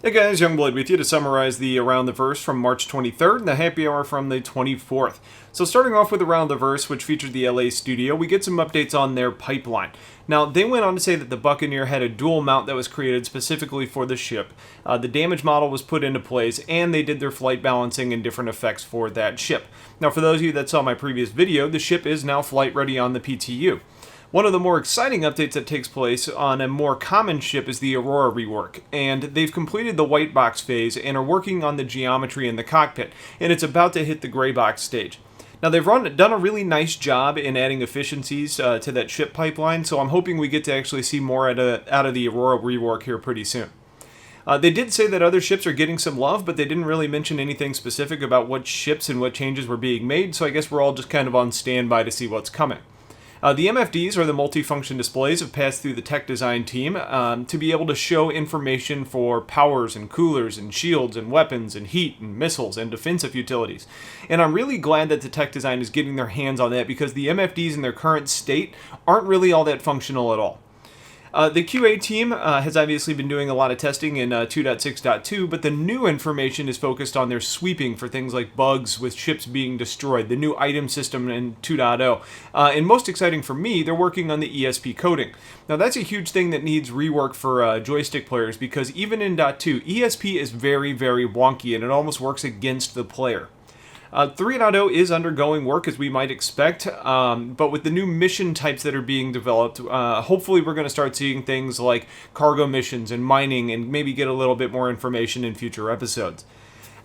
Hey guys, Youngblood with you to summarize the Around the Verse from March 23rd and the Happy Hour from the 24th. So starting off with Around the Verse, which featured the LA studio, we get some updates on their pipeline. Now, they went on to say that the Buccaneer had a dual mount that was created specifically for the ship. The damage model was put into place, and they did their flight balancing and different effects for that ship. Now, for those of you that saw my previous video, the ship is now flight ready on the PTU. One of the more exciting updates that takes place on a more common ship is the Aurora rework, and they've completed the white box phase and are working on the geometry in the cockpit, and it's about to hit the gray box stage. Now they've done a really nice job in adding efficiencies to that ship pipeline, so I'm hoping we get to actually see more out of the Aurora rework here pretty soon. They did say that other ships are getting some love, but they didn't really mention anything specific about what ships and what changes were being made, so I guess we're all just kind of on standby to see what's coming. The MFDs, or the multifunction displays, have passed through the tech design team to be able to show information for powers and coolers and shields and weapons and heat and missiles and defensive utilities. And I'm really glad that the tech design is getting their hands on that because the MFDs in their current state aren't really all that functional at all. The QA team has obviously been doing a lot of testing in 2.6.2, but the new information is focused on their sweeping for things like bugs with ships being destroyed, the new item system in 2.0. And most exciting for me, they're working on the ESP coding. Now that's a huge thing that needs rework for joystick players because even in .2, ESP is very, very wonky and it almost works against the player. 3.0 is undergoing work as we might expect, but with the new mission types that are being developed, hopefully we're going to start seeing things like cargo missions and mining and maybe get a little bit more information in future episodes.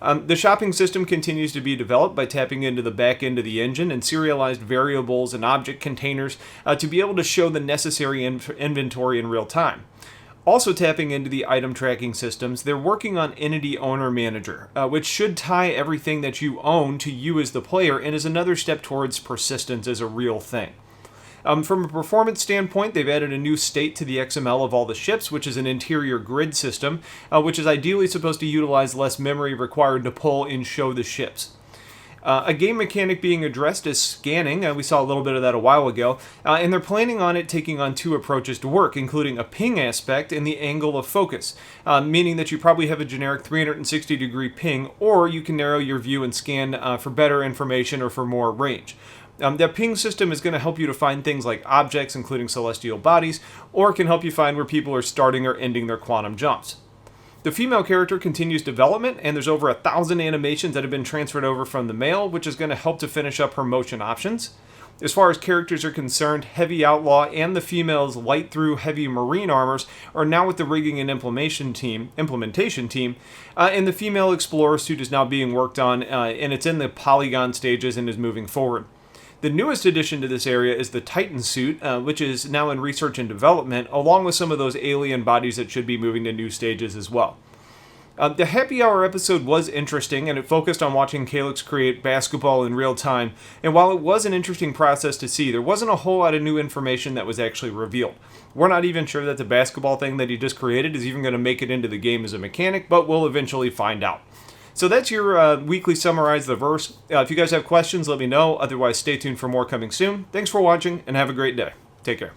The shopping system continues to be developed by tapping into the back end of the engine and serialized variables and object containers to be able to show the necessary inventory in real time. Also tapping into the item tracking systems, they're working on Entity Owner Manager, which should tie everything that you own to you as the player and is another step towards persistence as a real thing. From a performance standpoint, they've added a new state to the XML of all the ships, which is an interior grid system, which is ideally supposed to utilize less memory required to pull and show the ships. A game mechanic being addressed is scanning. We saw a little bit of that a while ago. And they're planning on it taking on two approaches to work, including a ping aspect and the angle of focus, meaning that you probably have a generic 360-degree ping, or you can narrow your view and scan for better information or for more range. That ping system is going to help you to find things like objects, including celestial bodies, or it can help you find where people are starting or ending their quantum jumps. The female character continues development, and there's over 1,000 animations that have been transferred over from the male, which is going to help to finish up her motion options. As far as characters are concerned, Heavy Outlaw and the female's Light Through Heavy Marine armors are now with the rigging and implementation team, and the female Explorer suit is now being worked on, and it's in the polygon stages and is moving forward. The newest addition to this area is the Titan suit, which is now in research and development, along with some of those alien bodies that should be moving to new stages as well. The Happy Hour episode was interesting, and it focused on watching Calyx create basketball in real time, and while it was an interesting process to see, there wasn't a whole lot of new information that was actually revealed. We're not even sure that the basketball thing that he just created is even going to make it into the game as a mechanic, but we'll eventually find out. So that's your weekly Summarize the Verse. If you guys have questions, let me know. Otherwise, stay tuned for more coming soon. Thanks for watching, and have a great day. Take care.